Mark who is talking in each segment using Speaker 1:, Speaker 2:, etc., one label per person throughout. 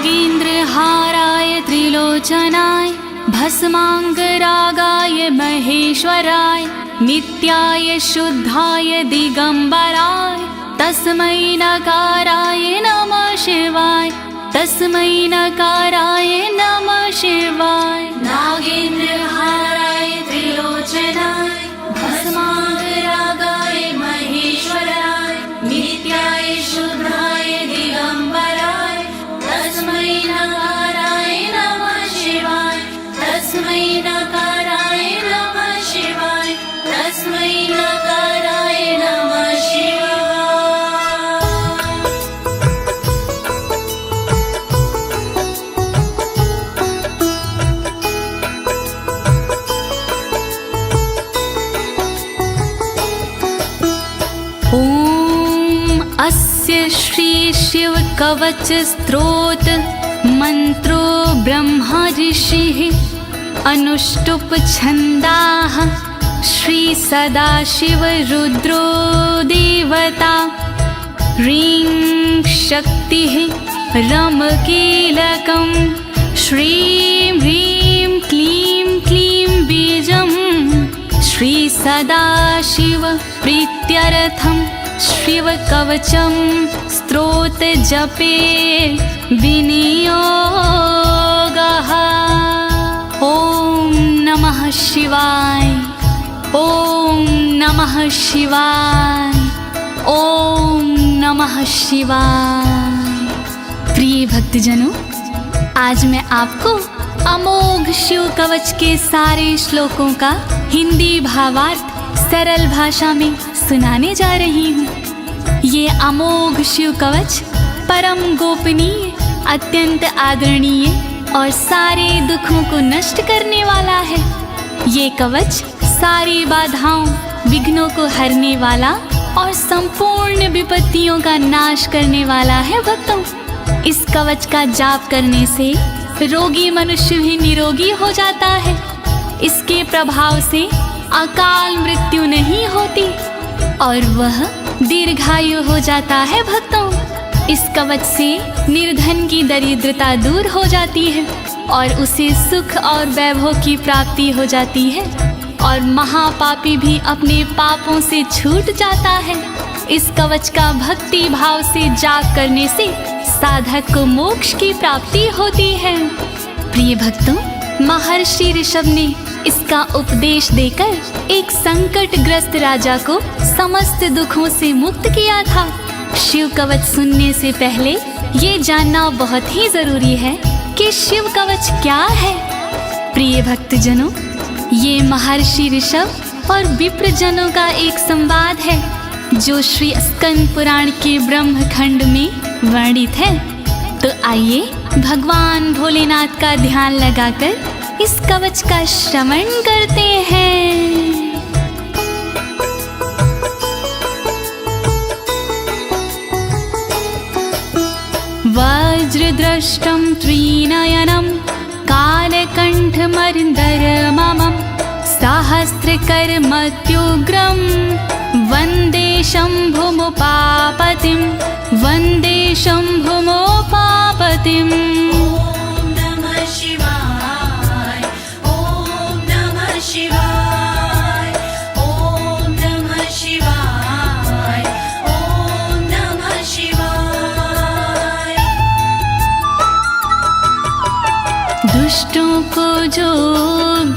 Speaker 1: नागेन्द्रहाराय त्रिलोचनाय भस्माङ्गरागाय महेश्वराय नित्याय शुद्धाय दिगंबराय तस्मै नकाराय नमः शिवाय तस्मै नकाराय नमः शिवाय। नागेन्द्रहाराय त्रिलोचनाय भस्माङ्गरागाय महेश्वराय नित्याय शुद्धाय दिगंबराय तस्मै नकाराय नमः शिवाय तस्मै नकाराय नमः शिवाय तस्मै नकाराय नमः शिवाय। अस्य श्री शिव कवच स्तोत्र मंत्रो ब्रह्मा ऋषिः अनुष्टुप छंदाः श्री सदाशिव रुद्रो देवता ह्रीं शक्तिः रमकीलकं श्रीं ह्रीं क्लीं क्लीं बीजं श्री सदाशिव प्रीत्यर्थं शिव कवचम स्तोत्र जपे विनियोगः। ओम नमः शिवाय ओम नमः शिवाय ओम नमः शिवाय। प्रिय भक्तजनों, आज मैं आपको अमोघ शिव कवच के सारे श्लोकों का हिंदी भावार्थ सरल भाषा में सुनाने जा रही हूँ। ये अमोघ शिव कवच परम गोपनीय, अत्यंत आदरणीय और सारे दुखों को नष्ट करने वाला है। ये कवच सारी बाधाओं विघ्नों को हरने वाला और संपूर्ण विपत्तियों का नाश करने वाला है। भक्तों, इस कवच का जाप करने से रोगी मनुष्य भी निरोगी हो जाता है। इसके प्रभाव से अकाल मृत्यु नहीं होती और वह दीर्घायु हो जाता है। भक्तों, इस कवच से निर्धन की दरिद्रता दूर हो जाती है और उसे सुख और वैभव की प्राप्ति हो जाती है और महापापी भी अपने पापों से छूट जाता है। इस कवच का भक्ति भाव से जाप करने से साधक को मोक्ष की प्राप्ति होती है। प्रिय भक्तों, महर्षि ऋषभ ने इसका उपदेश देकर एक संकटग्रस्त राजा को समस्त दुखों से मुक्त किया था। शिव कवच सुनने से पहले ये जानना बहुत ही जरूरी है कि शिव कवच क्या है। प्रिय भक्तजनों, ये महर्षि ऋषभ और विप्रजनों का एक संवाद है जो श्री स्कंद पुराण के ब्रह्मखंड में वर्णित है। तो आइए भगवान भोलेनाथ का ध्यान लगाकर इस कवच का श्रवण करते हैं। वज्रदृष्टं त्रिनयनं कालकण्ठमर्दरममं सहस्रकर्मत्युग्रं वन्दे शम्भुमुपापतिं वन्दे शम्भुमुपापतिम्। दुष्टों को जो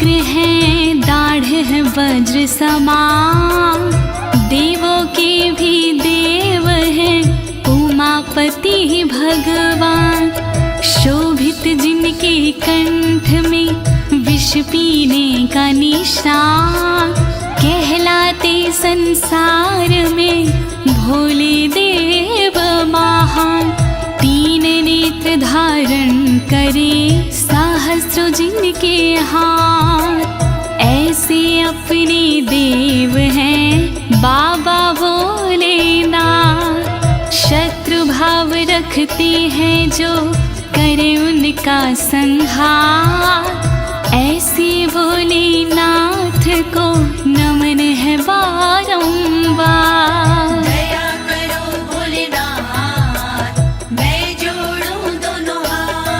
Speaker 1: गृह दाढ़ है वज्र समान, देवों के भी देव है उमापति भगवान। शोभित जिनके कंठ में विष पीने का निशान, कहलाते संसार में भोले देव महान। तीन नेत्र धारण करे सहस्र जिनके हाथ, ऐसे अपने देव हैं बाबा भोलेनाथ। शत्रु भाव रखते हैं जो करे उनका संहार, ऐसे भोलेनाथ को नमन है बारंबार। दया करो भोलेनाथ, मैं जोड़ूं दोनों हाथ,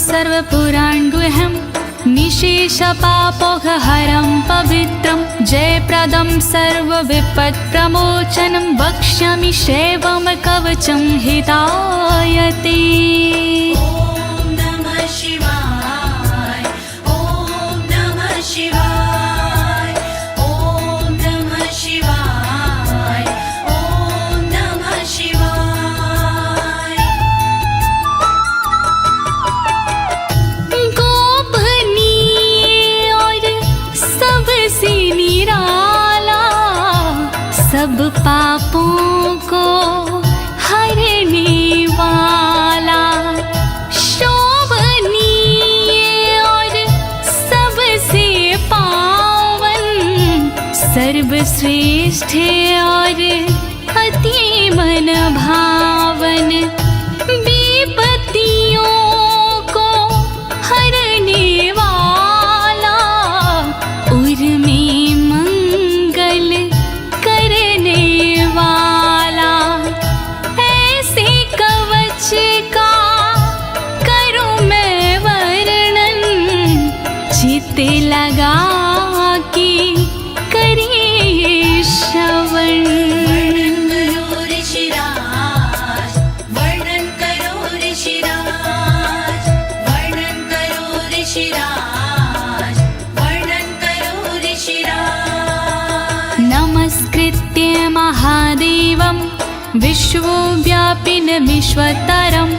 Speaker 1: सर्वपुराणगुह्यं निशेषपापोहरं पवित्रं जयप्रदं सर्वविपत्प्रमोचनं वक्ष्यामि शैवं कवचं हितायते।
Speaker 2: ॐ नमः शिवाय, ॐ नमः शिवाय, ॐ नमः शिवाय, ॐ नमः शिवाय।
Speaker 1: गोपनीय और सबसे निराला, सब पापों को हरने वाला, शोभनीय और सबसे पावन, सर्वश्रेष्ठ और अति मन भावन, विपत्तियों को हरने वाला, उर्मी मंगल करने वाला, ऐसे कवच का करूं मैं वर्णन, चित्त लगा के करिए श्रवण।
Speaker 2: वर्णन करो ऋषिराज, वर्णन करो ऋषिराज, वर्णन करो ऋषिराज, वर्णन करो ऋषिराज।
Speaker 1: नमस्कृत्य महादेवं विश्वव्यापिनमीश्वरं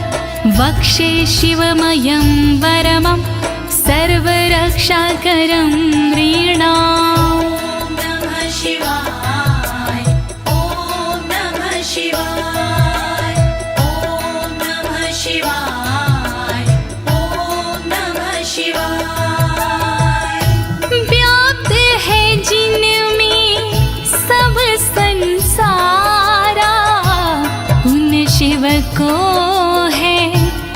Speaker 1: वक्षे शिवमयं वरमं सर्वरक्षाकरं नृणाम्।
Speaker 2: ॐ नमः शिवाय, ॐ नमः शिवाय, ॐ नमः शिवाय, ॐ नमः शिवाय।
Speaker 1: व्याप्त है जिनमें सब संसारा, उन शिव को है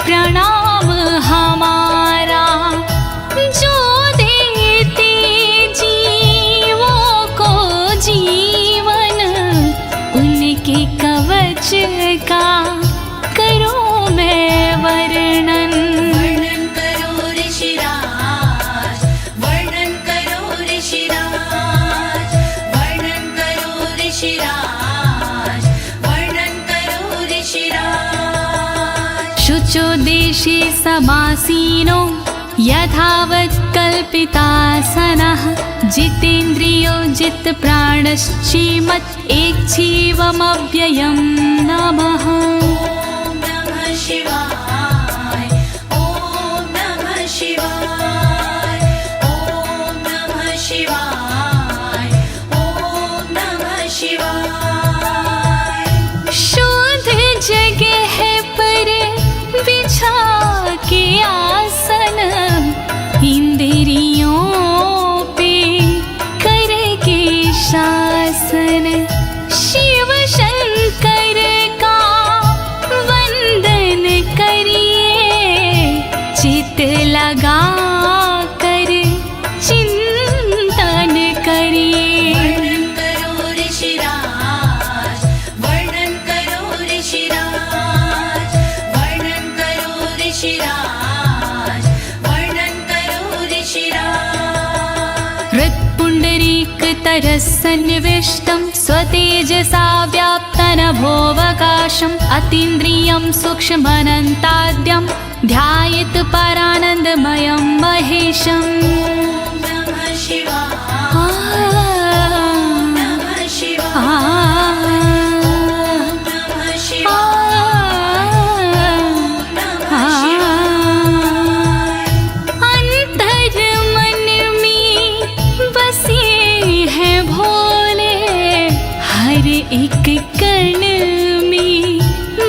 Speaker 1: प्रणाम हमारा, जो देते जीवों को जीवन, उनके कवच का करूं मैं वर्णन।
Speaker 2: वर्णन करो ऋषिराज, वर्णन करो ऋषिराज, वर्णन करो ऋषिराज, वर्णन करो ऋषिराज।
Speaker 1: शुचो देशे समासीनो यथावत् कल्पितासनः, जितेन्द्रियो जितप्राणश्चीमत् एकजीवमव्ययं नमः।
Speaker 2: ॐ नमः शिवाय, ॐ नमः शिवाय, ॐ नमः शिवाय, ॐ नमः शिवाय।
Speaker 1: शुद्ध जगह पर बिछा के आसन, इंद्रियों पे करके शासन, शिव शंकर का वंदन करिए, चित लगा कर चिंतन करिए।
Speaker 2: वर्णन करो ऋषिराज, वर्णन करो ऋषिराज, वर्णन करो ऋषिराज, वर्णन करो ऋषिराज।
Speaker 1: हृत्पुण्डरीकतरसन्निविष्टं स्वतेजसा व्याप्तनभोऽवकाशम्, अतीन्द्रियं सूक्ष्ममनन्ताद्यं ध्यायेत् परानन्दमयं महेशम्।
Speaker 2: ॐ नमः शिवाय, नमः शिवाय, नमः शिवाय, नमः शिवाय।
Speaker 1: अंतर मन में बसे हैं भोले, हर एक कण में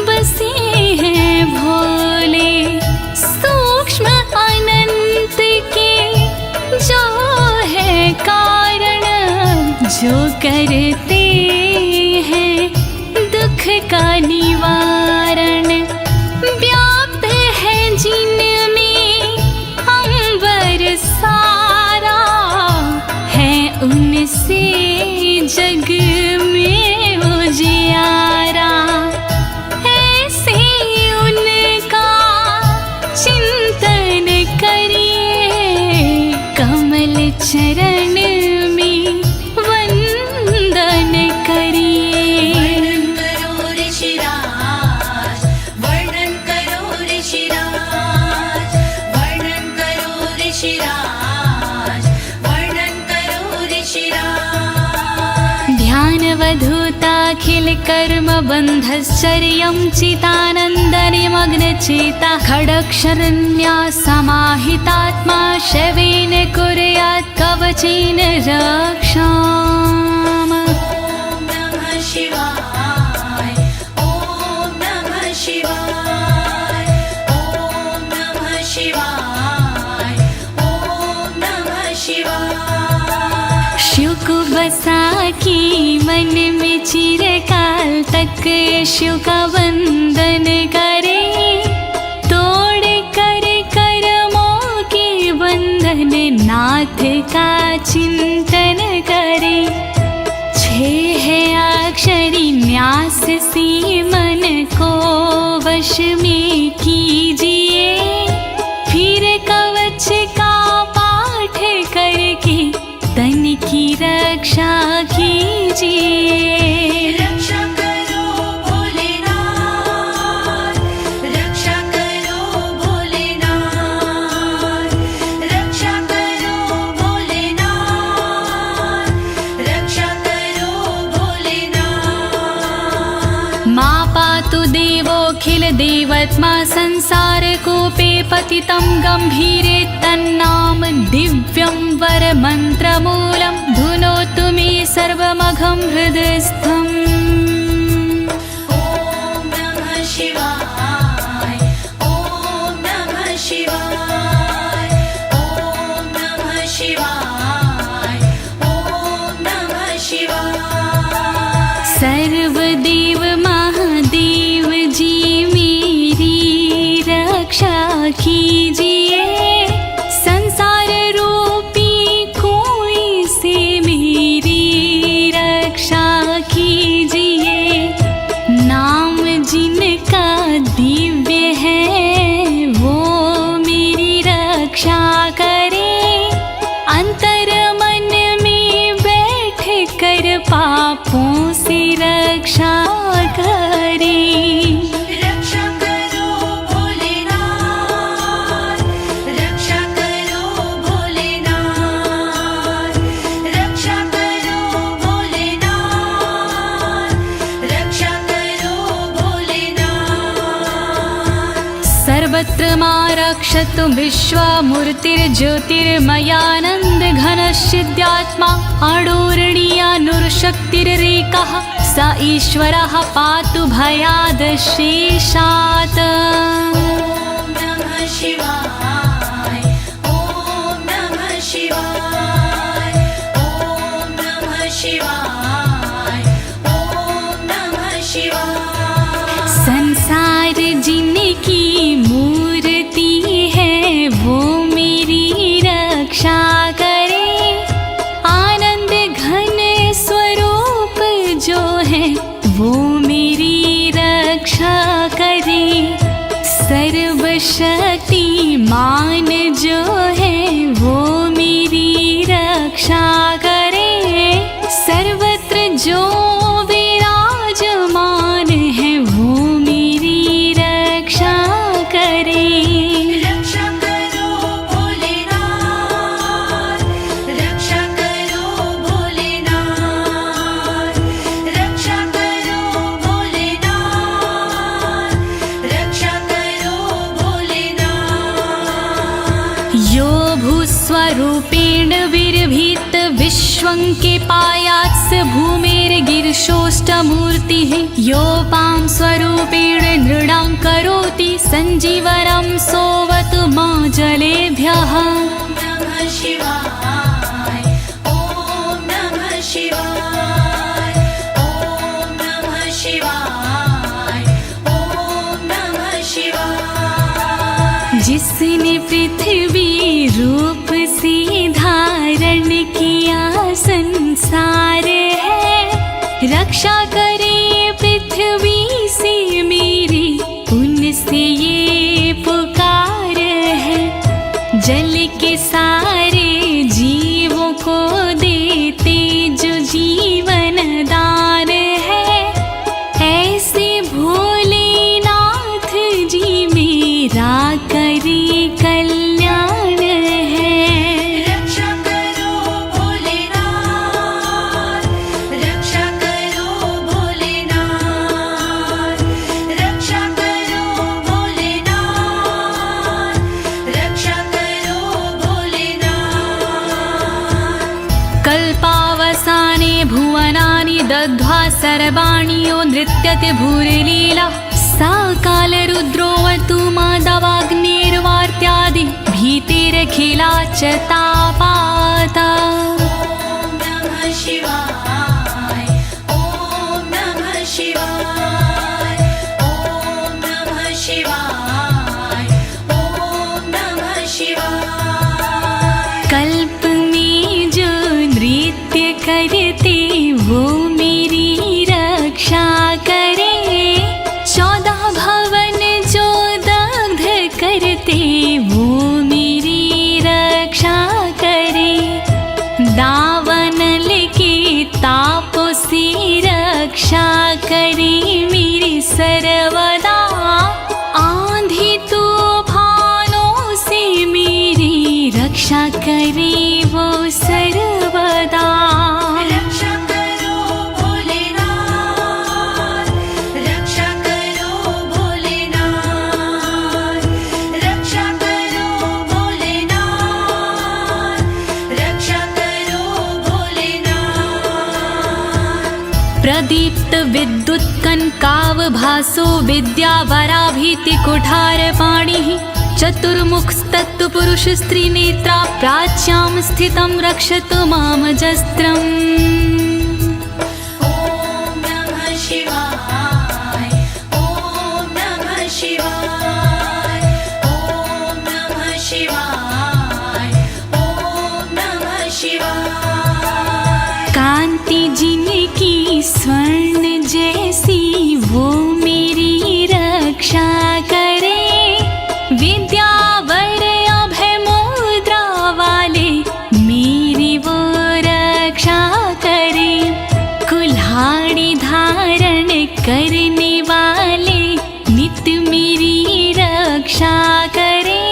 Speaker 1: बसे हैं भोले, सूक्ष्म अनंत के जो है कारण, जो करते हैं दुख का निवारण, व्याप्त है जिनमें अंबर सारा, है उनसे जग में उजियारा, ऐसे उनका चिंतन कर्मबन्धश्चर्यं चितानन्दनिमग्नचेता खड्गशरण्या समाहितात्मा शवेन कुर्यात् कवचेन रक्षाम्।
Speaker 2: ॐ नमः शिवाय ॐ नमः शिवाय ॐ नमः शिवाय ॐ नमः शिवाय।
Speaker 1: शिव को बसा के मन में चिरकाल तक शिव का वंदन करे, तोड़ कर कर्मों के बंधन नाथ का चिंतन करे। 6 अक्षरी न्यास से मन को वश में कीजिए, फिर कवच का पाठ करके तन की रक्षा कीजिए।
Speaker 2: रक्षा करो भोलेनाथ, रक्षा करो भोलेनाथ, रक्षा करो भोलेनाथ, रक्षा करो भोलेनाथ।
Speaker 1: मा पातु देवोऽखिल देवत्मा संसार कूपे पतितं गंभीरे तन्नाम दिव्यं वरमन्त्रमूलं धुनोतु मे सर्वमघं हृदयस्थम्।
Speaker 2: ॐ नमः शिवाय ॐ नमः शिवाय ॐ नमः शिवाय ॐ नमः शिवाय।
Speaker 1: सर्वदेव महादेव जी मेरी रक्षा कीजिए, संसार रूपी कोई से मेरी रक्षा कीजिए। नाम जिनका दिव्य है वो मेरी रक्षा करे, अंतर मन में बैठ कर पापों से रक्षा करे।
Speaker 2: रक्षा करो भोलेनाथ, रक्षा करो भोलेनाथ, रक्षा करो भोलेनाथ, रक्षा करो भोलेनाथ।
Speaker 1: सर्वत्र मा रक्षतु विश्वमूर्तिर्ज्योतिर्मयानन्द घनश्चिद्यात्मा आडोरणीयानुर्शक्तिरेकः स ईश्वरः पातु भयादशेषात्।
Speaker 2: ॐ नमः शिवाय ॐ नमः शिवाय ॐ नमः शिवाय ॐ नमः शिवाय।
Speaker 1: संसार जिनकी मूर्ति है वो मेरी रक्षा करे, आनंद घन स्वरूप जो है वो मेरी रक्षा करे। सर्वशक्तिमान जो है वो मेरी रक्षा करे, सर्वत्र जो विराजमान है वो मेरी रक्षा करे।
Speaker 2: रक्षा करो भोलेनाथ, रक्षा करो भोलेनाथ, रक्षा करो भोलेनाथ, रक्षा करो भोलेनाथ।
Speaker 1: यो भूस्वरूपेण विर्भीत विश्वं के पायात्स भूमेर्गिरिशोष्टमूर्तिः, योपां स्वरूपेण नृणां करोति सञ्जीवनं सोवतु मा जलेभ्यः।
Speaker 2: ॐ नमः शिवाय ॐ नमः शिवाय ॐ नमः शिवाय ॐ नमः शिवाय।
Speaker 1: जिसने पृथ्वी रूप से धारण किया संसार है, रक्षा करे पृथ्वी से मेरी उनसे ये पुकार है। जल के सारे जीवों को देते जो जीवन दान है, ऐसे भोलेनाथ जी मेरा करी कल्याण है।
Speaker 2: रक्षा करो भोलेनाथ, रक्षा करो भोलेनाथ,
Speaker 1: सर्वाणियो नृत्यते भूरिलीला सा कालरुद्रोऽवतु माधवाग्निर्वार्त्यादि भीतिरखिला च तापाता।
Speaker 2: ॐ नमः शिवाय ॐ नमः शिवाय ॐ नमः शिवाय ॐ नमः शिवाय।
Speaker 1: कल्प में जो नृत्य करते वो मेरी रक्षा करे, 14 भवन जो दग्ध करते वो मेरी रक्षा करे। दावानल के तापों से रक्षा करे मेरी सर्वदा, आंधी तूफानों से मेरी रक्षा करे वो सर्वदा।
Speaker 2: रक्षा करो भोलेनाथ, रक्षा करो भोलेनाथ, रक्षा करो भोलेनाथ, रक्षा करो भोलेनाथ।
Speaker 1: प्रदीप्त विद्युत कनकावभासो विद्यावराभीति कुठारपाणिः, चतुर्मुखस्तत्पुरुष स्त्रीनेत्रा प्राच्यां स्थितं रक्षतु मामजस्त्रम्।
Speaker 2: ॐ नमः शिवाय ॐ नमः शिवाय ॐ नमः शिवाय ॐ नमः शिवाय।
Speaker 1: कांति जिनकी स्वर्ण जैसी वो मेरी रक्षा करे, विद्यावर अभय मुद्रा वाले मेरी वो रक्षा करे। कुल्हाड़ी धारण करने वाले नित्य मेरी रक्षा करे।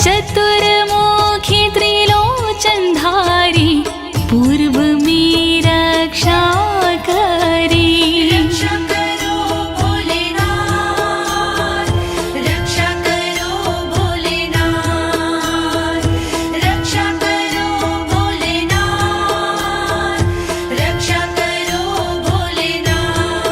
Speaker 1: चतुर्मुखी त्रिलोचनधारी पूर्व में रक्षा करे।
Speaker 2: रक्षा करो भोलेनाथ, रक्षा करो भोलेनाथ, रक्षा करो भोलेनाथ, रक्षा करो भोलेनाथ।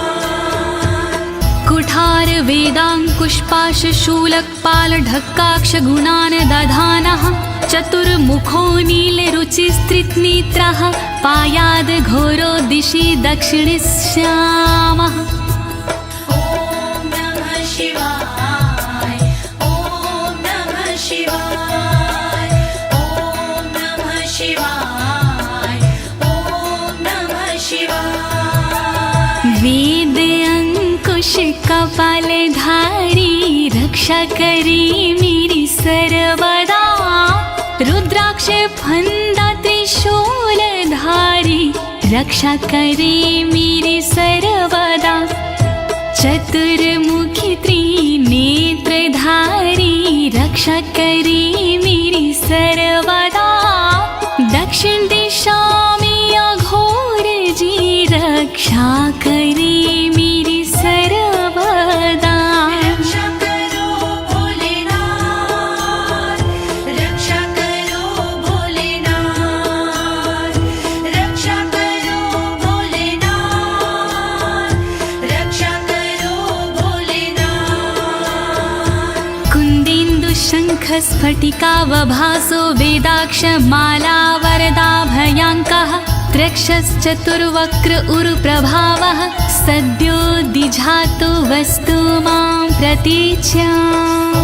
Speaker 1: कुठार वेदाङ्कुशपाश शूलकपाल ढक्काक्ष गुणान् दधानः, चतुर्मुखो नीलरुचिस्त्रिनेत्रः पायाद् घोरो दिशि दक्षिणश्यामः।
Speaker 2: ॐ नमः शिवाय ॐ नमः शिवाय ॐ नमः शिवाय ॐ नमः शिवाय।
Speaker 1: वेद अंकुश कपालधारी रक्षा करे मेरी सर्वदा, रुद्राक्ष फंदा त्रिशूलधारी रक्षा करे मेरी सर्वदा। चतुर्मुखी त्रिनेत्रधारी रक्षा करे मेरी सर्वदा। दक्षिण दिशा में अघोर जी रक्षा करे मेरी सर्वदा।
Speaker 2: रक्षा करो भोलेनाथ, रक्षा करो भोलेनाथ, रक्षा करो भोलेनाथ, रक्षा करो भोलेनाथ।
Speaker 1: कुन्देन्दु शङ्ख स्फटिकावभासो वेदाक्ष माला वरदाभयाङ्कः, त्रक्षश्चतुर्वक्र उरुप्रभावः, सद्यो दिझातु वस्तु मां प्रतीच्या।
Speaker 2: ॐ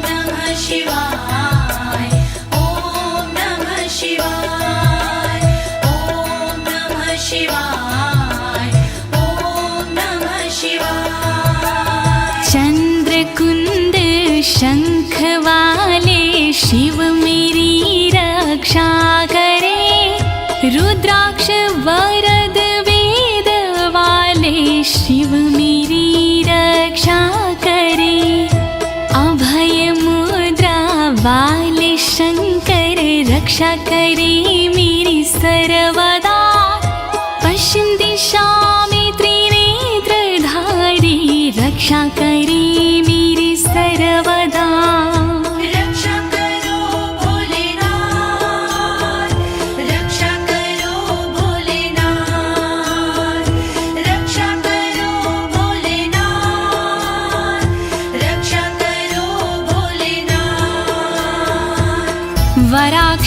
Speaker 2: नमः शिवाय ॐ नमः शिवाय ॐ नमः शिवाय ॐ नमः शिवाय।
Speaker 1: चंद्रकुंद शंख वाले शिव मेरी रक्षा करे, रुद्राक्ष वरद वेद वाले शिव मेरी रक्षा करे। अभय मुद्रा वाले शंकर रक्षा करे मेरी सर्वदा। पश्चिम दिशा में त्रिनेत्रधारी रक्षा करे मेरी सर्वदा।
Speaker 2: रक्षा करो भोलेनाथ, रक्षा करो भोलेनाथ,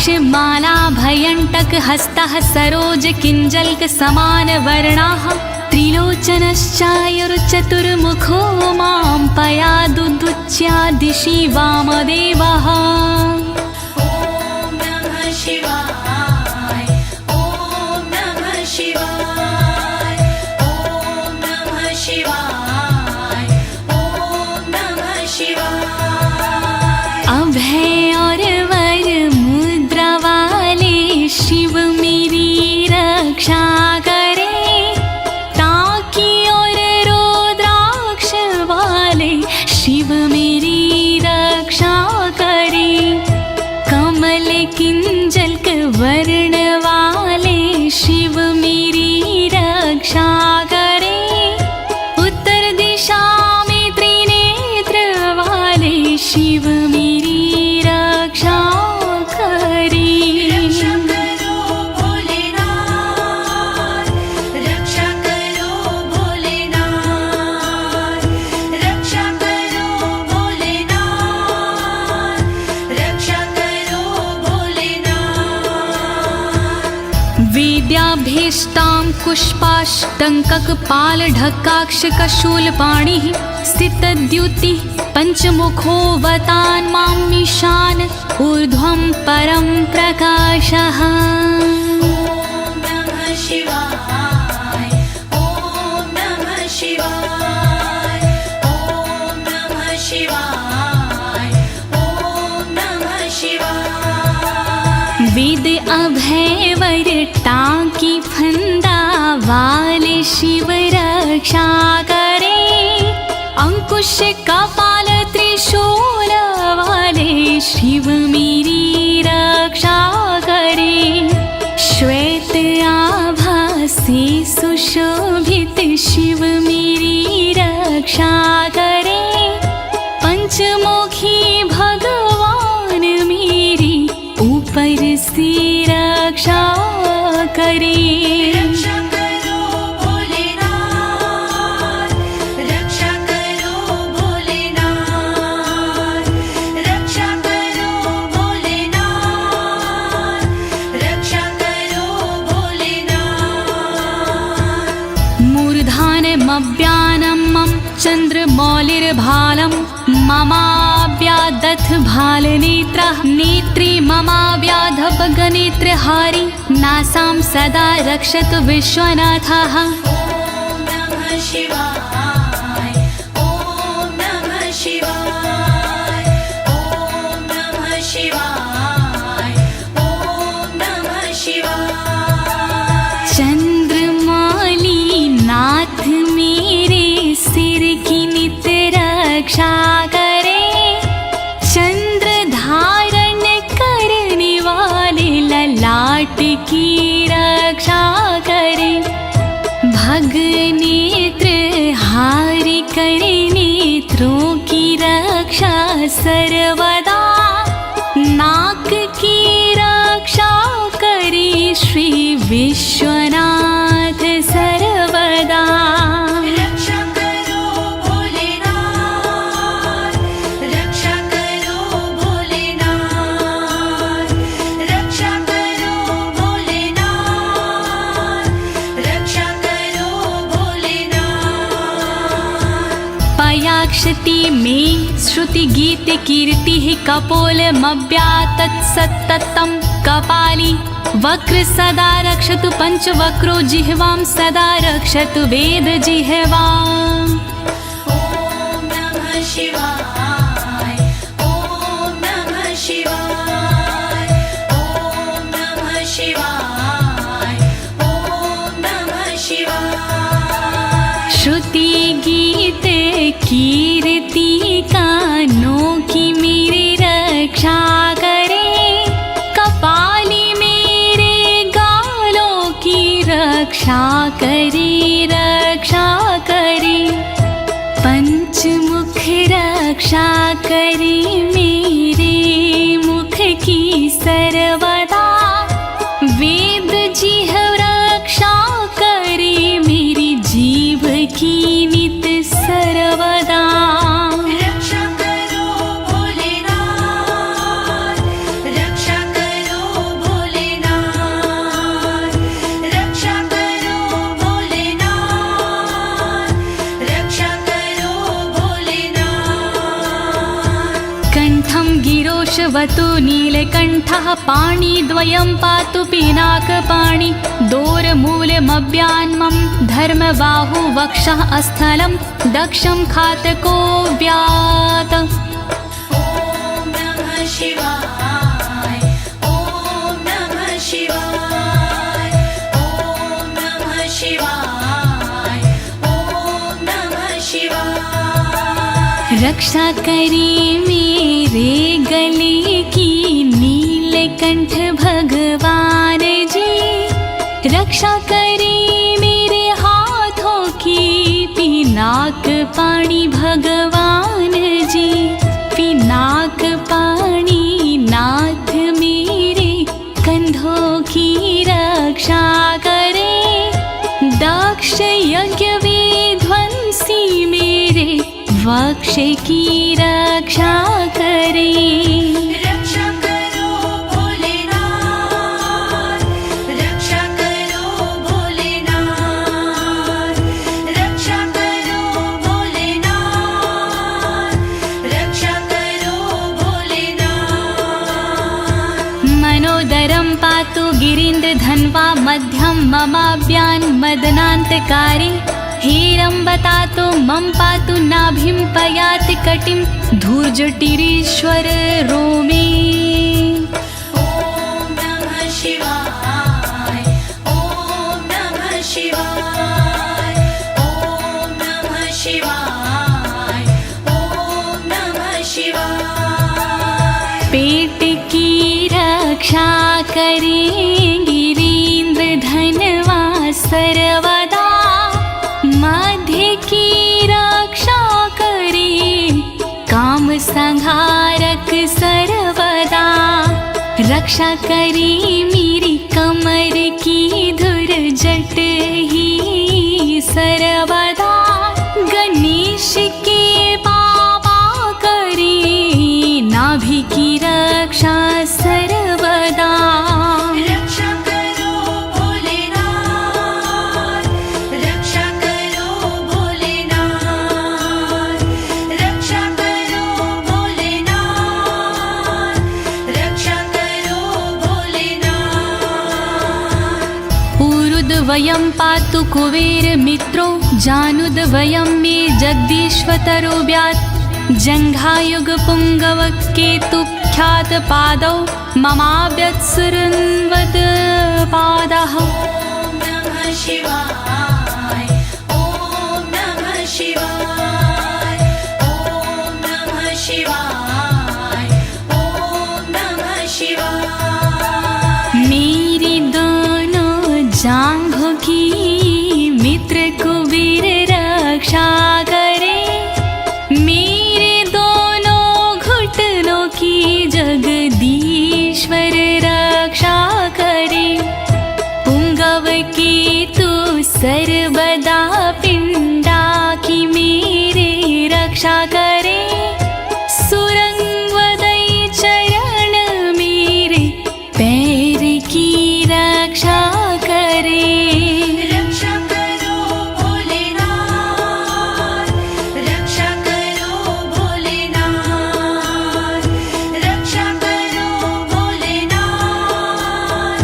Speaker 1: माला भयंटक हस्तः सरोज किंजल्क समान वर्णाः त्रिलोचनश्चायुर्चतुर्मुखो मां पयादुदुच्या दिशि वामदेवः।
Speaker 2: ॐ नमः शिवाय ॐ नमः शिवाय ॐ नमः शिवाय ॐ नमः शिवाय।
Speaker 1: अभय और वर मुद्रा वाले शिव मेरी रक्षा करे, टाकी और रुद्राक्ष वाले शिव मेरी रक्षा करे, कमल किंजल्क वर्ण वाले शिव मेरी रक्षा करे, उत्तर दिशा में त्रिनेत्र वाले शिव मेरी रक्षा करे।
Speaker 2: रक्षा करो भोलेनाथ, रक्षा करो भोलेनाथ, रक्षा करो भोलेनाथ, रक्षा करो भोलेनाथ।
Speaker 1: वेद्याभीष्टां पुष्पाष्टङ्ककपालढक्काक्षकशूलपाणिः स्थितद्युतिः पञ्चमुखोऽवतान् मां ईशान ऊर्ध्वं परं प्रकाशः।
Speaker 2: ॐ नमः शिवाय ॐ नमः शिवाय ॐ नमः शिवाय ॐ नमः शिवाय।
Speaker 1: वेद अभय वर टाकी फंदा वाले शिव रक्षा करे, अंकुश कपाल त्रिशूल वाले शिव मेरी रक्षा करे, श्वेत आभा से सुशोभित शिव मेरी रक्षा करे, पंचमुखी भगवान मेरी ऊपर से रक्षा करे।
Speaker 2: रक्षा करो भोलेनाथ, रक्षा करो भोलेनाथ, रक्षा करो भोलेनाथ, रक्षा करो भोलेनाथ।
Speaker 1: मूर्धानमव्यानं मम चन्द्रमौलिर्भालं ममाव्यादथ भालनेत्रः नेत्री ममाव्याधपगनेत्रहारी नासां सदा रक्षतु विश्वनाथः।
Speaker 2: ॐ नमः शिवाय ॐ नमः शिवाय ॐ नमः शिवाय ॐ नमः शिवाय।
Speaker 1: चंद्रमौली नाथ मेरे सिर की नित्य रक्षा करे, चंद्र धारण करने वाले ललाट की रक्षा करे, भग नेत्र हारि करे नेत्रों की रक्षा सर्वदा, नाक की रक्षा करे श्री विश्वनाथ सर्वदा।
Speaker 2: रक्षा करो भोलेनाथ, रक्षा करो भोलेनाथ, रक्षा करो भोलेनाथ, रक्षा करो भोलेनाथ।
Speaker 1: पयाक्षति में श्रुति गीत कीर्ति कपोलमव्यातत् सत्ततं कपाली वक्र सदा रक्षतु पंचवक्रो जिह्वां सदा रक्षतु वेद जिह्वाम्।
Speaker 2: ॐ नमः शिवाय ॐ नमः शिवाय ॐ नमः शिवाय ॐ नमः शिवाय।
Speaker 1: श्रुति गीत कीर्ति कानों की मेरी रक्षा करे, कपाली मेरे गालों की रक्षा करे रक्षा करे, पंचमुख रक्षा करे मेरे मुख की सर्वदा, वेद जिह्व रक्षा करे मेरी जीव की नित सर्वदा।
Speaker 2: रक्षा करो भोलेनाथ, रक्षा करो
Speaker 1: गिरोशवतु नीलकण्ठः पाणिद्वयं पातु पिनाकपाणि दोरमूलमव्यान्मं धर्मबाहु वक्षः अस्थलं दक्षं खातको व्यात्।
Speaker 2: ॐ नमः शिवाय ॐ नमः शिवाय ॐ नमः शिवाय ॐ नमः शिवाय।
Speaker 1: रक्षा करे मेरे गले की नीलकंठ भगवान जी, रक्षा करे मेरे हाथों की पिनाक पाणी भगवान जी, पिनाक पाणी नाथ मेरे कंधों की रक्षा करे, दक्ष यज्ञ विध्वंसी मेरे वक्ष की रक्षा करे।
Speaker 2: रक्षा करो भोलेनाथ, रक्षा करो भोलेनाथ, रक्षा करो भोलेनाथ, रक्षा करो भोलेनाथ।
Speaker 1: मनोदरं पातु गिरीन्द्रधन्वा मध्यं ममाभ्यान् मदनान्तकारी, हेरम्बतातो मम पातु नाभिं पयाति कटिं धूर्जटिरीश्वर रोमे।
Speaker 2: ॐ नमः शिवाय ॐ नमः शिवाय ॐ नमः शिवाय ॐ नमः शिवाय।
Speaker 1: पेट की रक्षा करें गिरीन्द्रधनवा सर्वदा, मध्य की रक्षा करे काम संहारक सर्वदा, रक्षा करे मेरी कमर की धुर जट ही सर्वदा, गणेश के बाबा करे नाभि की रक्षा सर्वदा।
Speaker 2: रक्षा करो भोलेनाथ, रक्षा करो भोलेनाथ, रक्षा करो भोलेनाथ, रक्षा करो भोलेनाथ।
Speaker 1: ऊरुद्वयं पातु कुबेर मित्रो, जानुद्वयं मे जगदीश्वतरो व्यात्, जङ्घायुग पुङ्गव केतु ख्यात पादौ ममाव्यत्सुरन्वद पादः।
Speaker 2: ॐ नमः शिवाय ॐ नमः शिवाय ॐ नमः शिवाय ॐ नमः शिवाय।
Speaker 1: मेरी दोनों जांघों की मित्र कुबेर रक्षा करे, मेरे दोनों घुटनों की जगदीश्वर रक्षा करे, पुंगव की तू सर्वदा पिंडा की मेरे रक्षा करे, सुरंगवदई चरण मेरे पैर की रक्षा करे।
Speaker 2: रक्षा करो भोलेनाथ, रक्षा करो भोलेनाथ, रक्षा करो भोलेनाथ,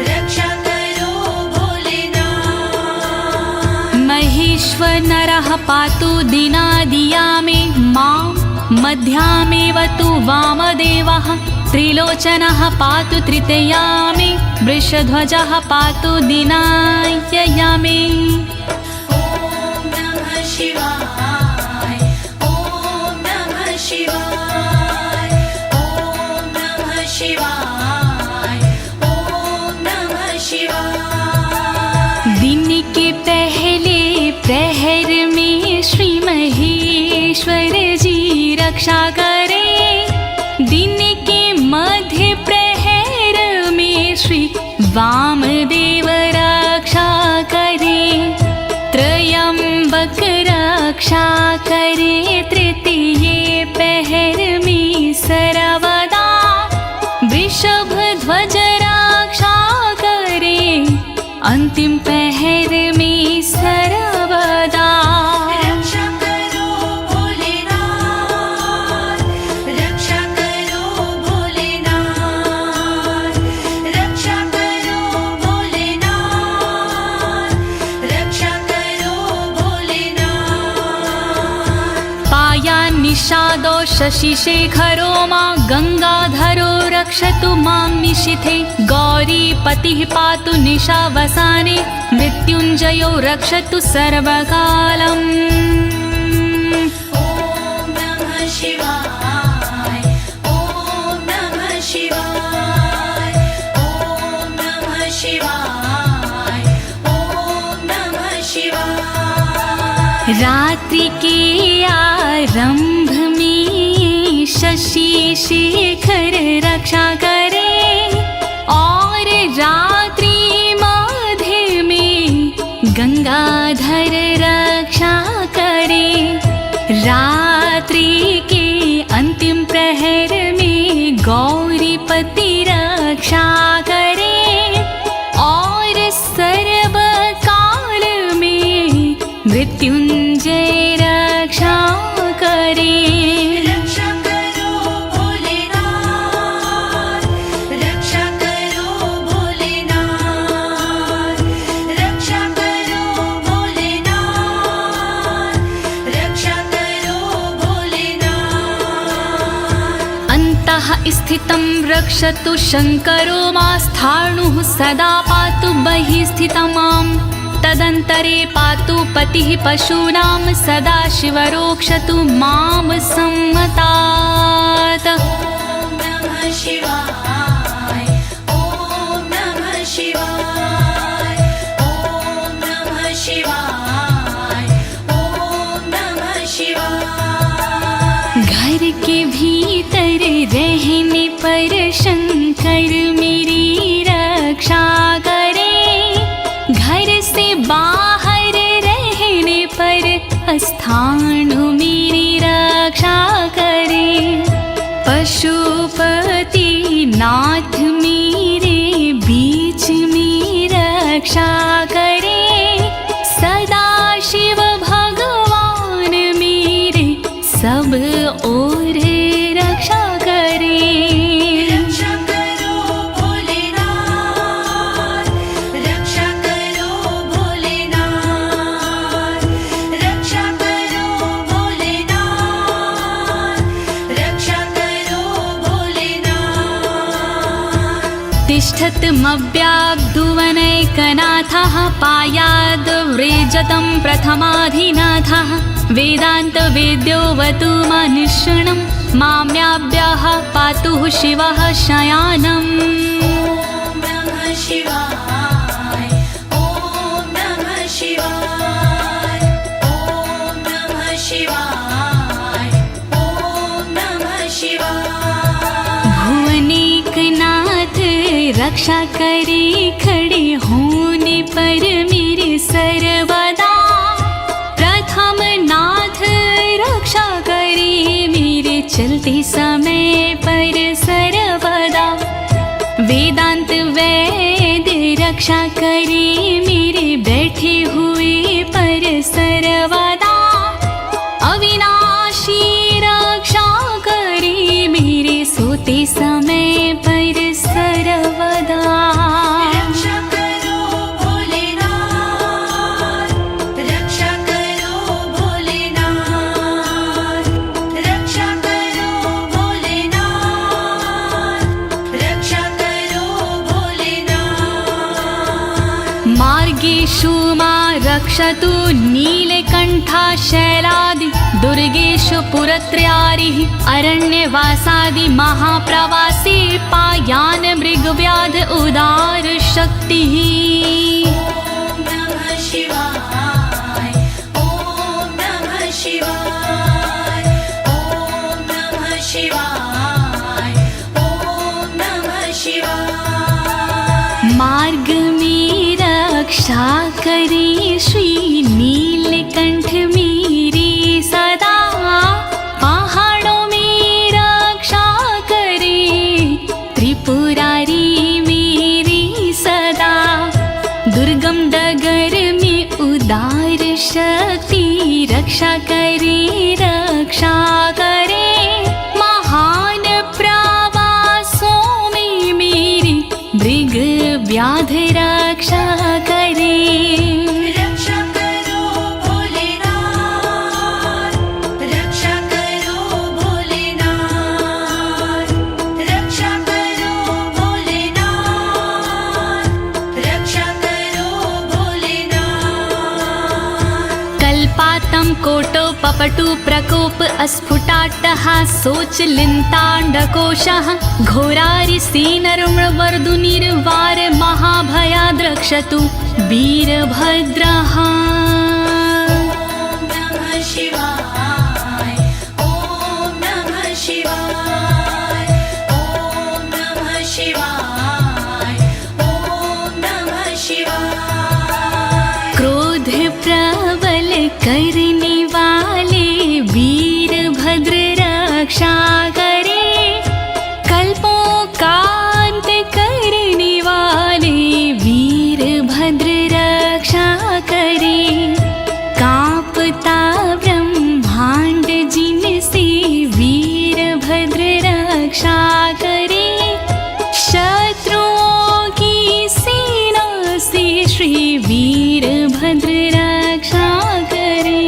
Speaker 2: रक्षा करो भोलेनाथ।
Speaker 1: महेश्वर नरः पातु दिनादिया मे मां, मध्यामेव तु वामदेवः, त्रिलोचनः पातु तृतीया मे, वृषध्वजः पातु दिनायया मे।
Speaker 2: ॐ नमः शिवाय ॐ नमः शिवाय ॐ नमः शिवाय ॐ नमः शिवाय।
Speaker 1: दिन के पहले प्रहर में श्री महेश्वर जी रक्षा करे, दिन के मध्य प्रहर में श्री वामदेव रक्षा करे, त्रयंबक रक्षा करे, तृतीय पहर में सर्वदा, वृषभ ध्वज रक्षा करे, अंतिम पहर में सर्वदा।
Speaker 2: रक्षा करो भोलेनाथ, रक्षा करो
Speaker 1: शशिशेखरो मां गङ्गाधरो रक्षतु मां निशिथे गौरीपतिः पातु निशावसाने मृत्युञ्जयो रक्षतु सर्वकालम्
Speaker 2: ॐ नमः शिवाय ॐ नमः शिवाय ॐ नमः शिवाय ॐ नमः शिवाय।
Speaker 1: रात्रि के आरंभ में शशि शेखर रक्षा करे और रात्रि मध्य में गंगाधर रक्षा करे। रात्रि के अंतिम प्रहर में गौरीपति रक्षा करे और सर्वकाल में मृत्युंजय रक्षा करे।
Speaker 2: रक्षा करो भोलेनाथ रक्षा करो भोलेनाथ रक्षा करो भोलेनाथ रक्षा करो भोलेनाथ।
Speaker 1: अन्तः स्थितं रक्षतु शङ्करो मास्थाणुः सदा पातु बहिः स्थितं माम् तदन्तरे पातु पतिः पशूनां सदा शिवरोक्षतु मां सम्मतात्।
Speaker 2: ॐ नमः शिवाय ॐ नमः शिवाय ॐ नमः शिवाय ॐ नमः शिवाय।
Speaker 1: घर के भीतर रहने पर शंकर मेरी रक्षा करे घर से बाहर रहने पर स्थानु मेरी रक्षा करे। पशुपति नाथ मेरे बीच में रक्षा करे सदा शिव भगवान मेरे सब ओर रक्षा करे।
Speaker 2: रक्षा करो भोलेनाथ रक्षा करो भोलेनाथ रक्षा करो भोलेनाथ रक्षा करो भोलेनाथ।
Speaker 1: तिष्ठतमव्याब्धुवनैकनाथः पायाद्व्रेजतं प्रथमाधिनाथः वेदान्तवेद्योऽवतु मनुष्यणं माम्याभ्यः पातुः शिवः शयानम्।
Speaker 2: ॐ नमः शिवाय ॐ नमः शिवाय ॐ नमः शिवाय ॐ नमः शिवाय।
Speaker 1: भुवनेकनाथ रक्षा करे खड़े होने पर मेरे सर्वदा प्रथम नाथ रक्षा करे मेरे चलते समय पर सर्वदा। वेदांत वैद्य रक्षा करे मेरे बैठे हुए पर सर्वदा। अविनाशी रक्षा करे मेरे सोते समय पर सर्वदा।
Speaker 2: रक्षा करो भोलेनाथ रक्षा करो भोलेनाथ रक्षा करो भोलेनाथ रक्षा करो भोलेनाथ।
Speaker 1: मार्गेषु मां रक्षतु नीलकण्ठा शैलादि दुर्गेषु पुरत्रयारिः अरण्यवासादि महाप्रवासी पायान मृगव्याध उदार शक्तिः।
Speaker 2: ॐ नमः शिवाय ॐ नमः शिवाय ॐ नमः शिवाय ॐ नमः शिवाय।
Speaker 1: मार्ग में रक्षा करे श्री नीलकंठ मेरी सदा। पहाड़ों में रक्षा करे त्रिपुरारी मेरी सदा। दुर्गम डगर में उदार शक्ति रक्षा करे महान प्रवासों में मेरी मृग व्याध रक्षा करे।
Speaker 2: रक्षा करो भोलेनाथ रक्षा करो भोले
Speaker 1: कपटु प्रकोप अस्फुटाट्टः शोचलिन्ताण्डकोशः घोरारिसेनर्मवर्दुनिर्वार महाभयाद्रक्षतु वीरभद्रः। क्रोध प्रबल करने वाले वीरभद्र रक्षा करे, कल्पों का अंत करने वाले वीरभद्र रक्षा करे। कांपता ब्रह्मांड जिनसे वीरभद्र रक्षा करे, शत्रुओं की सेना से श्री वीरभद्र रक्षा करे।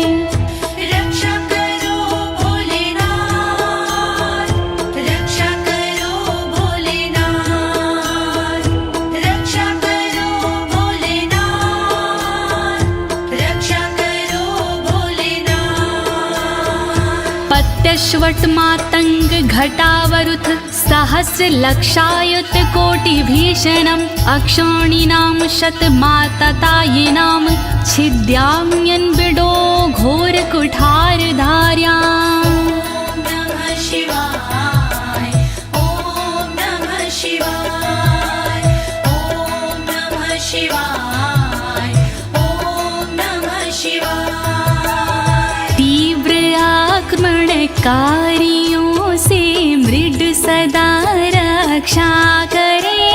Speaker 2: रक्षा करो भोलेनाथ, रक्षा करो भोलेनाथ, रक्षा करो भोलेनाथ, रक्षा करो भोलेनाथ।
Speaker 1: पत्यश्वट मातंग घटावरुथ सहस्र लक्षायुत कोटि भीषणम् अक्षौणीनां शतमाततायिनां छिद्याम्यन् बिडो घोर कुठार धार्याम्।
Speaker 2: नमः शिवाय, ओम नमः शिवाय, ओम नमः शिवाय, ओम नमः शिवाय।
Speaker 1: तीव्र आक्रमणकारियों से मृड सदा रक्षा करे,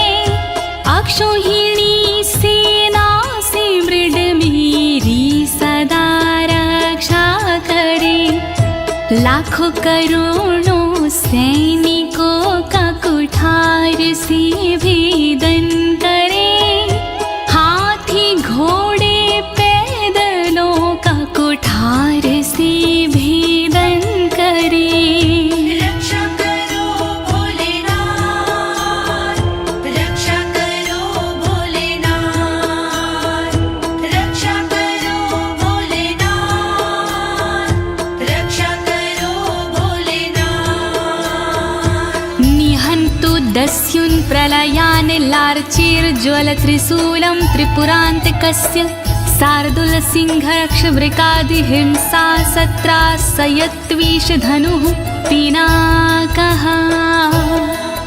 Speaker 1: अक्षौहिणी सेना से मृड मेरी सदा रक्षा करे। लाखों करोड़ों सैनिकों का कुठार से भेदन करे, हाथी घोड़े पैदलों का कुठार से भेदन करे।
Speaker 2: रक्षा करो भोलेनाथ, रक्षा करो भोलेनाथ, रक्षा करो भोलेनाथ, रक्षा करो भोलेनाथ।
Speaker 1: निहन्तु दस्युन् प्रलयान् लार्चेर्ज्वलत्रिशूलं त्रिपुरान्तकस्य शार्दूलसिंहरक्षवृकादिहिंसा सत्रासयत्विषधनुः पिनाकः।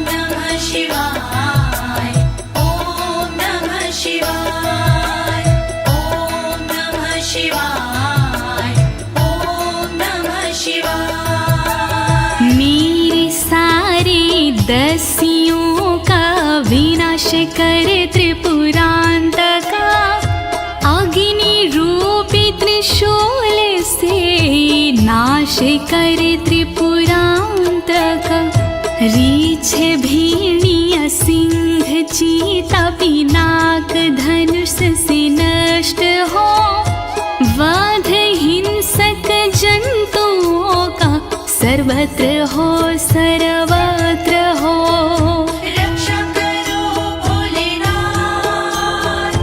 Speaker 2: नमः शिवाय, ओम नमः शिवाय, ओम नमः शिवाय, ओम नमः शिवाय।
Speaker 1: मेरे सारे दस्युओं का विनाश कर त्रिपुरान्तका, अग्नि रूपी त्रिशूल से नाश कर त्रिपुरान्तक। रीछ भीड़िया सिंह चीता पिनाक धनुष से नष्ट हो, वध हिंसक जंतुओं का सर्वत्र हो सर्वत्र हो।
Speaker 2: रक्षा करो भोलेनाथ,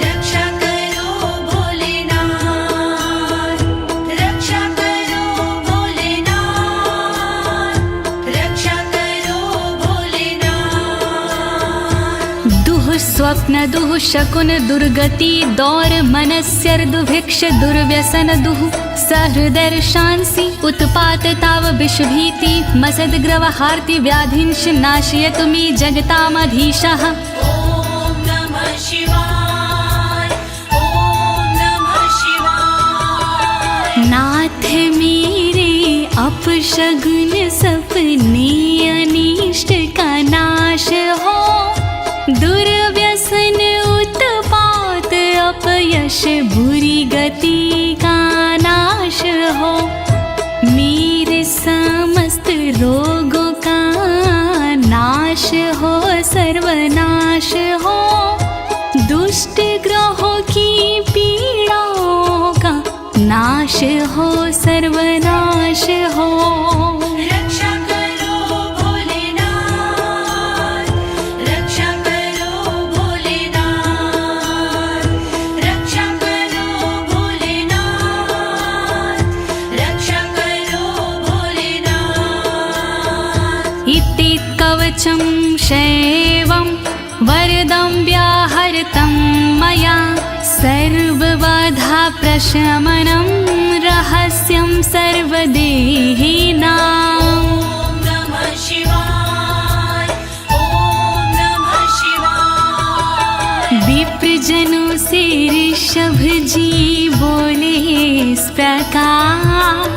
Speaker 2: रक्षा करो भोलेनाथ, रक्षा करो भोलेनाथ, रक्षा करो भोलेनाथ।
Speaker 1: दुः स्वप्न दुः शकुन दुर्गति दौर मनस्यर्दुभिक्ष दुर्व्यसन दुः सहृदर्शांसि उत्पात ताव विषभीति मसद्ग्रवहार्ति व्याधिंश नाशयतु मे जगतामधीशः।
Speaker 2: ओम नमः शिवाय, ओम नमः शिवाय।
Speaker 1: नाथ मेरे अपशगुन सपने अनिष्ट का नाश हो, दुर्व्यसन उत्पात अपयश बुरी गति का नाश हो। मेरे समस्त रोगों का नाश हो सर्वनाश हो, दुष्ट ग्रहों की पीड़ाओं का नाश हो सर्वनाश हो।
Speaker 2: रक्षा करो भोलेनाथ, रक्षा करो भोलेनाथ, रक्षा करो भोलेनाथ, रक्षा
Speaker 1: कवचं शैवं वरदं व्याहृतं मया सर्वबाधा प्रशमनं रहस्यं सर्वदेहिनाम्।
Speaker 2: ॐ नमः शिवाय ॐ नमः शिवाय।
Speaker 1: विप्रजनों से ऋषभ जी बोले इस प्रकार,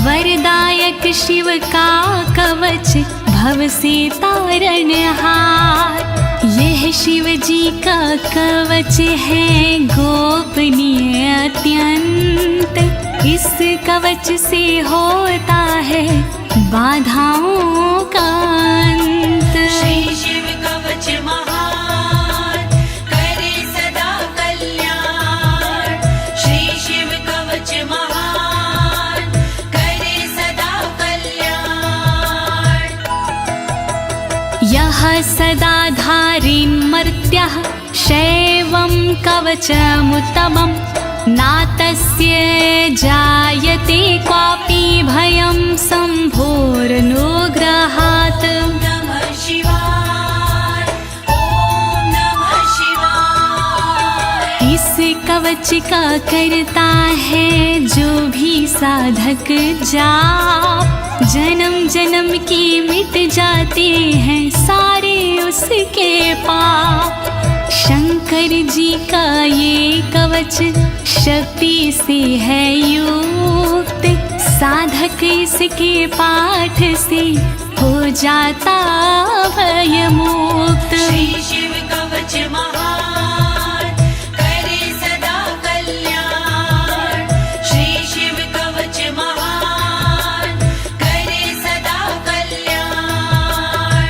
Speaker 1: वरदायक शिव का कवच भव से तारणहार। यह शिव जी का कवच है गोपनीय अत्यंत, इस कवच से होता है बाधाओं का अंत।
Speaker 2: श्री शिव कवच महान करे सदा कल्याण। श्री शिव कवच महान करे सदा कल्याण।
Speaker 1: यः सदा धारिन्मर्त्यः शैवं कवचमुत्तमं, नातस्य जायते क्वापि भयं शम्भोरनुग्रहात्।
Speaker 2: नमः शिवाय ॐ नमः शिवाय।
Speaker 1: इस कवच का करता है जो भी साधक जाप, जन्म जन्म की मिट जाते हैं सारे उसके पाप। शंकर जी का ये कवच शक्ति से है युक्त, साधक इसके पाठ से हो जाता भय मुक्त।
Speaker 2: श्री शिव कवच महान करे सदा कल्याण। श्री शिव कवच महान करे सदा कल्याण।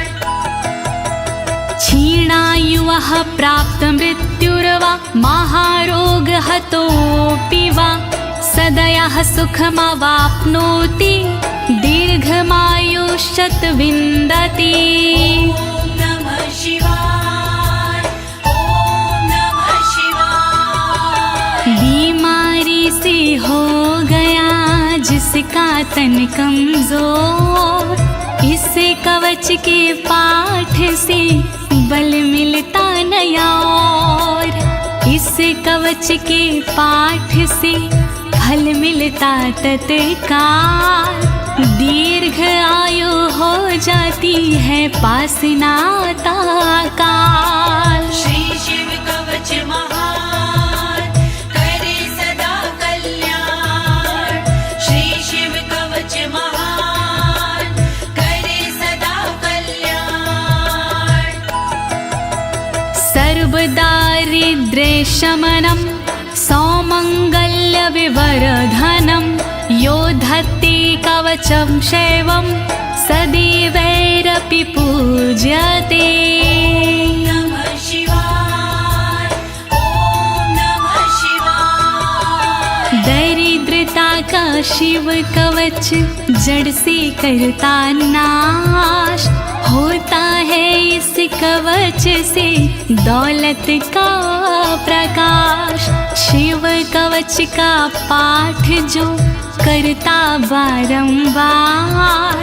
Speaker 1: क्षीणायुः प्राप्त मृत्युर्वा महारोग हतोऽपि वा, सदयः सुखमवाप्नोति दीर्घमायुष्यत् विन्दति।
Speaker 2: ॐ नमः शिवाय ॐ नमः शिवाय।
Speaker 1: बीमारी से हो गया जिसका तन कमजोर, इस कवच के पाठ से बल मिलता नया और। इस कवच के पाठ से फल मिलता तत्काल, दीर्घ आयु हो जाती है पास नाता काल।
Speaker 2: श्री शिव कवच महान करे सदा कल्याण। श्री शिव कवच महान करे सदा कल्याण।
Speaker 1: सर्वदारिद्र्यशमनं सौमङ्गल्यविवर्धनं, यो धत्ते कवचं शैवं सदैवैरपि पूज्यते।
Speaker 2: नमः शिवाय ॐ नमः शिवाय।
Speaker 1: दरिद्रता का शिव कवच जड़ से करता नाश, होता है इस कवच से दौलत का प्रकाश। शिव कवच का पाठ जो करता बारंबार,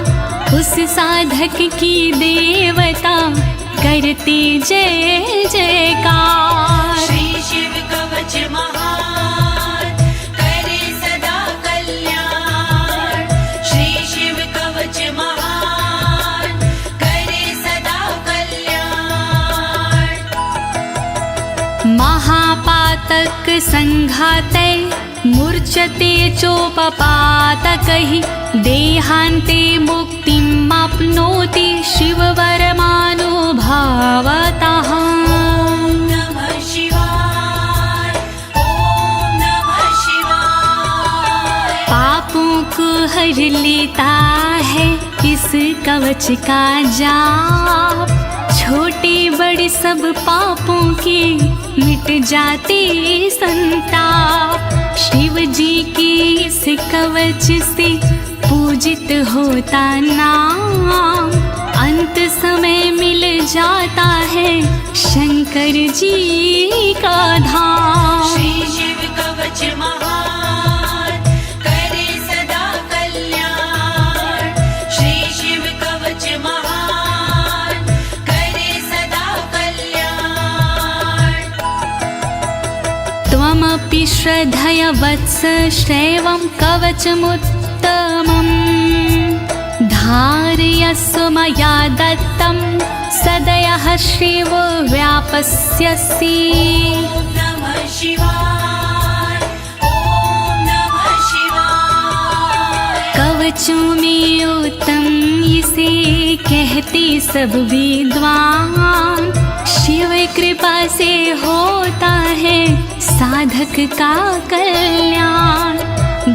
Speaker 1: उस साधक की देवता करती जय जयकार।
Speaker 2: श्री शिव कवच महान करे सदा कल्याण। श्री शिव कवच महान करे सदा कल्याण।
Speaker 1: महापातक संघाते मूर्छते चोपपातकैः, देहान्ते मुक्तिमाप्नोति शिववरमानुभावतः।
Speaker 2: नमः शिवाय ॐ नमः शिवाय।
Speaker 1: पापों को हर लेता है इस कवच का जाप, छोटे बड़े सब पापों के मिट जाते संताप। शिव जी के इस कवच से पूजित होता नाम, अंत समय मिल जाता है शंकर जी का धाम।
Speaker 2: श्री शिव कवच महान करे सदा कल्याण। श्री शिव कवच महान
Speaker 1: त्वमपि श्रद्धया वत्स श्रेवं कवचमुत्तमम् धारयस्व मया दत्तं सदयः श्रीवो व्यापस्यसि।
Speaker 2: नमः शिवाय, ॐ नमः शिवाय।
Speaker 1: कवचों में उत्तम इसे कहते सब विद्वान, शिव कृपा से होता है साधक का कल्याण।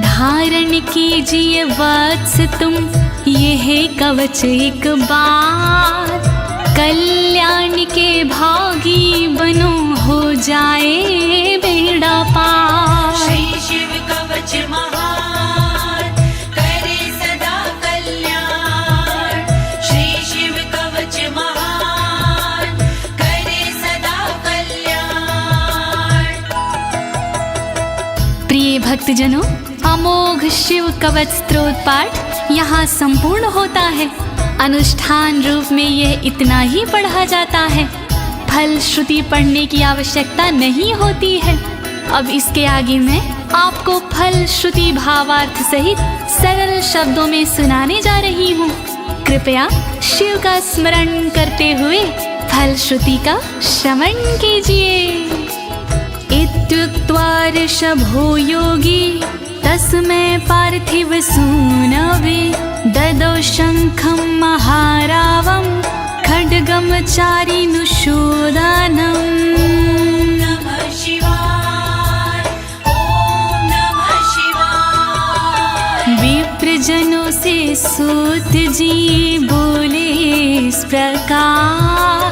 Speaker 1: धारण कीजिए वत्स तुम यह कवच एक बार, कल्याण के भागी बनो हो जाए बेड़ा पार।
Speaker 2: श्री शिव कवच महान करे सदा कल्याण। श्री शिव कवच महान करे सदा कल्याण।
Speaker 1: प्रिय भक्तजनों, अमोघ शिव कवच स्तोत्र पाठ यहाँ संपूर्ण होता है। अनुष्ठान रूप में यह इतना ही पढ़ा जाता है, फल श्रुति पढ़ने की आवश्यकता नहीं होती है। अब इसके आगे मैं आपको फल श्रुति भावार्थ सहित सरल शब्दों में सुनाने जा रही हूँ। कृपया शिव का स्मरण करते हुए फल श्रुति का श्रवण कीजिए। इत्युक्त्वा ऋषभो योगी तस्मै पार्थिव सूनवे ददौ शङ्खं महारावं खड्गं चारिनुशोदानम्।
Speaker 2: नमः शिवाय, ॐ नमः शिवाय।
Speaker 1: विप्रजनों से सूत जी बोले इस प्रकार,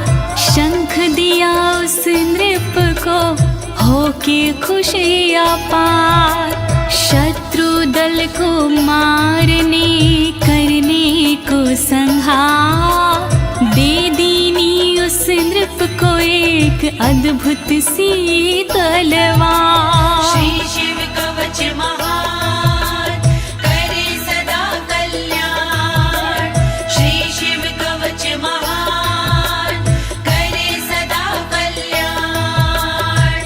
Speaker 1: शंख दिया उस नृप को होके खुशी अपार। शत्रु दल को मारने करने को संहार, दे दीनी उस नृप को एक अद्भुत सी तलवार।
Speaker 2: श्री शिव कवच महान करे सदा कल्याण। श्री शिव कवच महान करे सदा कल्याण।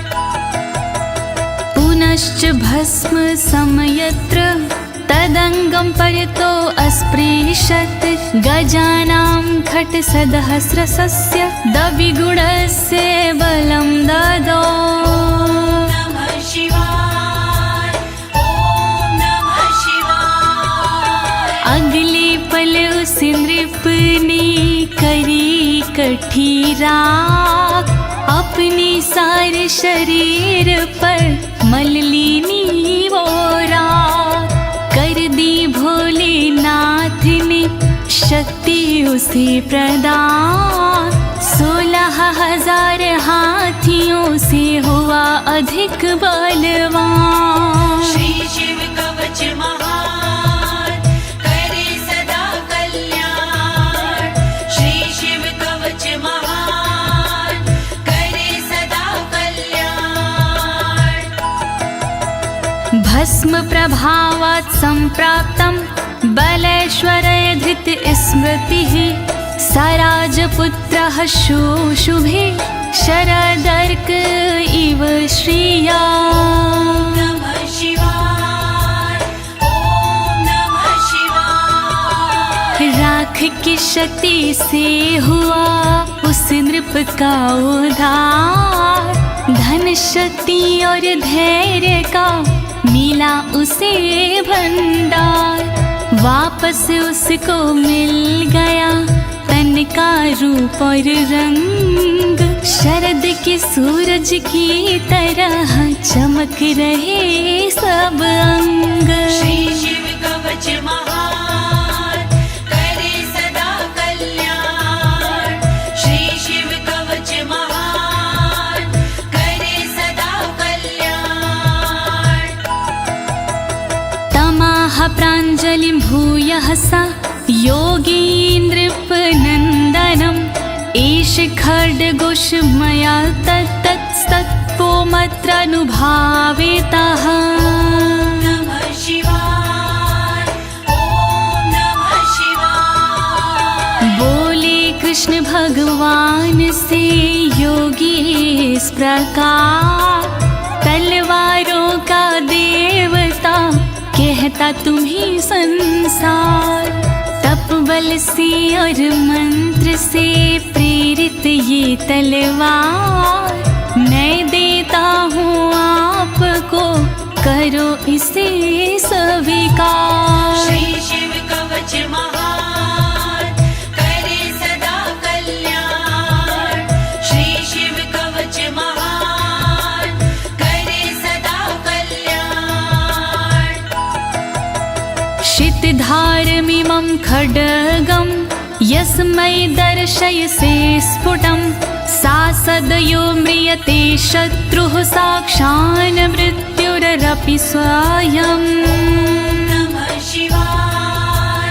Speaker 1: पुनश्च भस्म समयत्र तदंगं परतो अस्पृशत्, गजानां खट्सहस्रस्य द्विगुणस्य बलं ददौ।
Speaker 2: नमः शिवाय, ॐ नमः शिवाय।
Speaker 1: अगले पल उस नृप ने करी कठी राख, अपने सारे शरीर पर मल ली वो राख। कर दी भोलेनाथ ने शक्ति उसे प्रदान, 16,000 हाथियों से हुआ अधिक बलवान।
Speaker 2: श्री शिव कवच महान करे सदा कल्याण। श्री शिव कवच महान करे सदा कल्याण।
Speaker 1: भस्म प्रभावात् सम्प्राप्तं बलेश्वरय धृत स्मृतिः, सराजपुत्रः शुशुभे शरदर्क इव श्रिया।
Speaker 2: नमः शिवाय, ॐ नमः शिवाय।
Speaker 1: राख की शक्ति से हुआ उस नृप का उद्धार, धन शक्ति और धैर्य का मिला उसे भंडार। वापस उसको मिल गया तन का रूप और रंग, शरद के सूरज की तरह चमक रहे सब अंग।
Speaker 2: श्री शिव कवच महान करे सदा कल्याण। श्री शिव कवच महान करे सदा कल्याण।
Speaker 1: तमाह प्राञ्जलिं भूयः सा योगीन्द्रपनन्दनम्, एष खड्गोष मया तत्तत्पोमत्रानुभावितः।
Speaker 2: नमः शिवाय, ॐ नमः शिवाय।
Speaker 1: बोले कृष्ण भगवान से योगी इस प्रकार, तलवारों कहता तुम्ही संसार। तप बल से और मंत्र से प्रेरित ये तलवार मैं देता हूँ आपको, करो इसे स्वीकार।
Speaker 2: श्री शिव कवच महान करे सदा कल्याण। श्री शिव कवच महान करे सदा कल्याण।
Speaker 1: शितधारमिमं खड्गं यस्मै दर्शयसे स्फुटं, सा सदयो म्रियते शत्रुः साक्षान् मृत्युरपि स्वयम्।
Speaker 2: नमः शिवाय,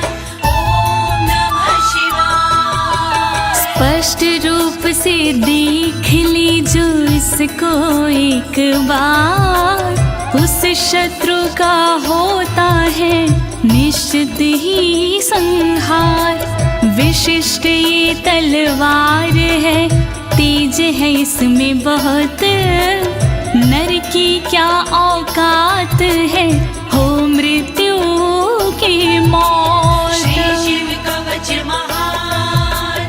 Speaker 2: ओम नमः शिवाय।
Speaker 1: स्पष्ट रूप से देख लीजो इसको एक बार, उस शत्रु का होता है निश्चित ही संहार। विशिष्ट ये तलवार है, तेज है इसमें बहुत, नर की क्या औकात है हो मृत्यु की मौत।
Speaker 2: श्री शिव कवच महान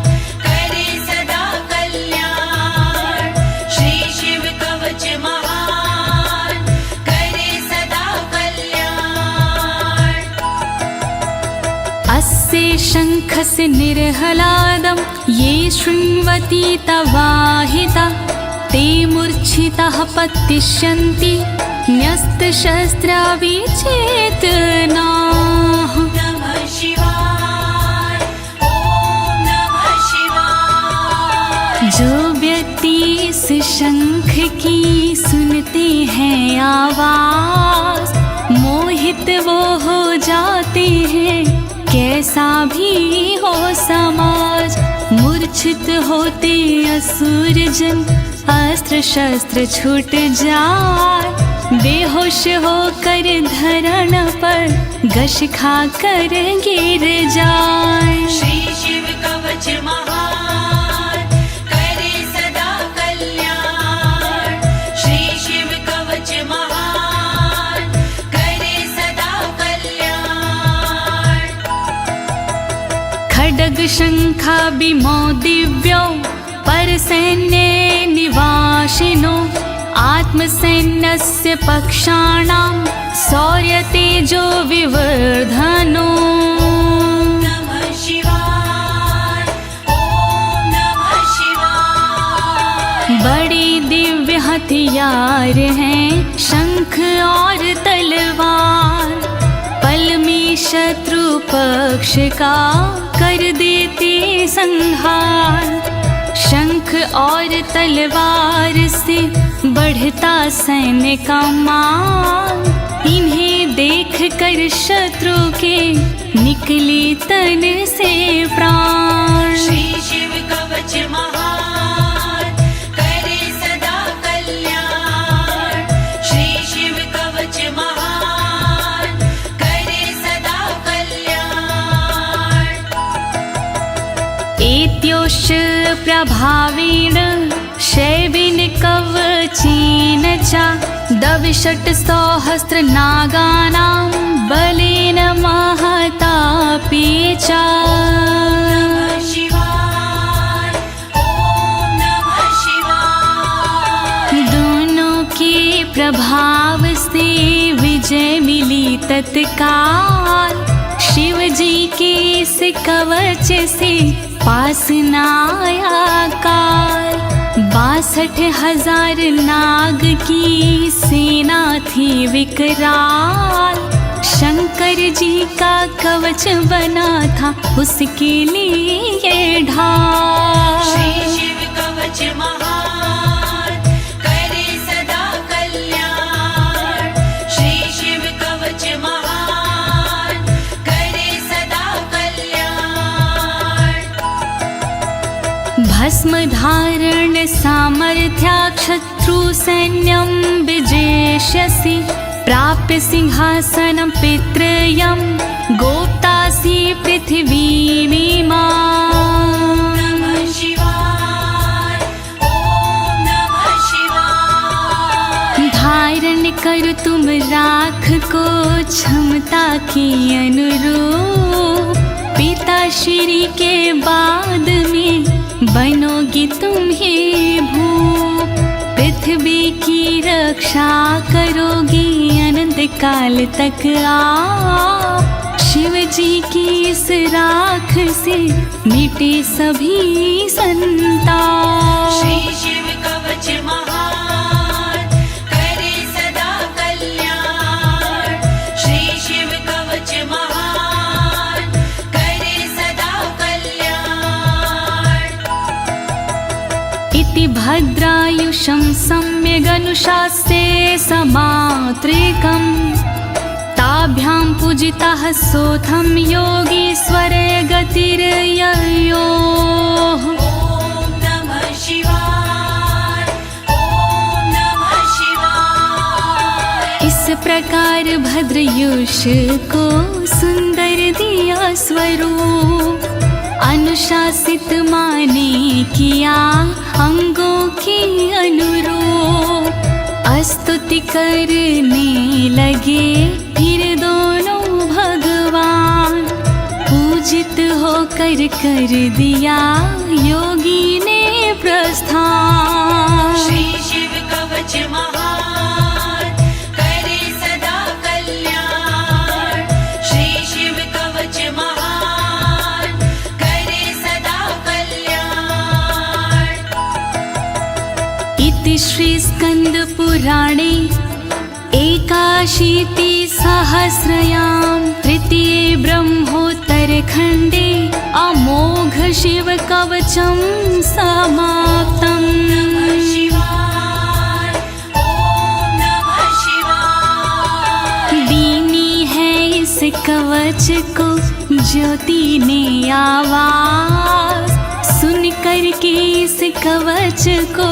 Speaker 2: करे सदा कल्याण। श्री शिव कवच महान करे सदा कल्याण।
Speaker 1: अस्य शङ्खस्य निर्हलादं ये शृण्वन्ति तवाहिता, ते मूर्छिताः पतिष्यन्ति न्यस्तशस्त्रा विचेतनाः।
Speaker 2: नमः शिवाय, ओम नमः शिवाय।
Speaker 1: जो व्यक्ति इस शंख की सुनते हैं आवाज, मोहित वो हो जाते हैं कैसा भी हो समाज। मूर्छित होते असुर जन, अस्त्र शस्त्र छूट जाए, बेहोश होकर धरण पर घस खा कर गिर जाए।
Speaker 2: श्री शिव कवच महान करे सदा कल्याण। श्री शिव कवच महान करे सदा कल्याण।
Speaker 1: खड्ग शंखाभिमो दिव्यो परसैन्ये निवासिनो, आत्मसैन्यस्य पक्षाणां शौर्यतेजो विवर्धनो।
Speaker 2: नमः शिवाय, ओम नमः शिवाय।
Speaker 1: बड़े दिव्य हथियार हैं शंख और तलवार, पल में शत्रु पक्ष का कर देते संहार। शंख और तलवार से बढ़ता सैन्य का मान, इन्हें देख कर शत्रु के निकले तन से प्राण।
Speaker 2: श्री शिव कवच महान करे सदा कल्याण। श्री शिव कवच महान करे सदा कल्याण।
Speaker 1: एत्योश्च प्रभावेण शैवेन कवचेन च, दविषट् सहस्र नागानां बलेन महतापि च।
Speaker 2: नमः शिवाय, ओम नमः शिवाय।
Speaker 1: दोनों के प्रभाव से विजय मिली तत्काल, शिव जी के इस कवच से पास न आया काल। 62,000 नाग की सेना थी विकराल, शंकर जी का कवच बना था उसके लिए ढाल।
Speaker 2: श्री शिव कवच महान करे सदा कल्याण। श्री शिव कवच महान करे सदा कल्याण।
Speaker 1: भस्म धारण सामर्थ्या शत्रु सैन्यं विजेष्यसि, प्राप्य सिंहासनं पितृयं गोप्तासि पृथिवीमिमां।
Speaker 2: नमः शिवाय, ओम नमः शिवाय।
Speaker 1: धारण कर तुम राख को क्षमता पिता के अनुरूप पिता श्री के बाद में बनोगी तुम ही भूप। पृथ्वी की रक्षा करोगी अनंत काल तक आप। शिव जी की इस राख से मिटे सभी संताप।
Speaker 2: श्री शिव कवच महान करे सदा कल्याण। श्री शिव कवच महान करे सदा कल्याण।
Speaker 1: इति भद्रायुषं सम्यगनुशास्ते समात्रिकम् ताभ्यां पूजितः सोऽथं योगीश्वरे गतिर्ययोः।
Speaker 2: ॐ नमः शिवाय। ॐ नमः शिवाय।
Speaker 1: इस प्रकार भद्रयुष को सुंदर दिया स्वरूप। अनुशासित माने किया अंगों की अनुरूप। स्तुति करने लगे फिर दोनों भगवान। पूजित होकर कर दिया योगी ने प्रस्थान।
Speaker 2: श्री शिव कवच महान करे सदा कल्याण। श्री शिव कवच महान करे सदा कल्याण।
Speaker 1: इति श्री स्कंद पुराणे एकाशीति सहस्रयां तृतीये ब्रह्मोत्तर खंडे अमोघ शिव कवचं समाप्तम्।
Speaker 2: शिवाय। ॐ नमः शिवाय।
Speaker 1: दीनी है इस कवच को ज्योति ने आवाज। सुन कर के इस कवच को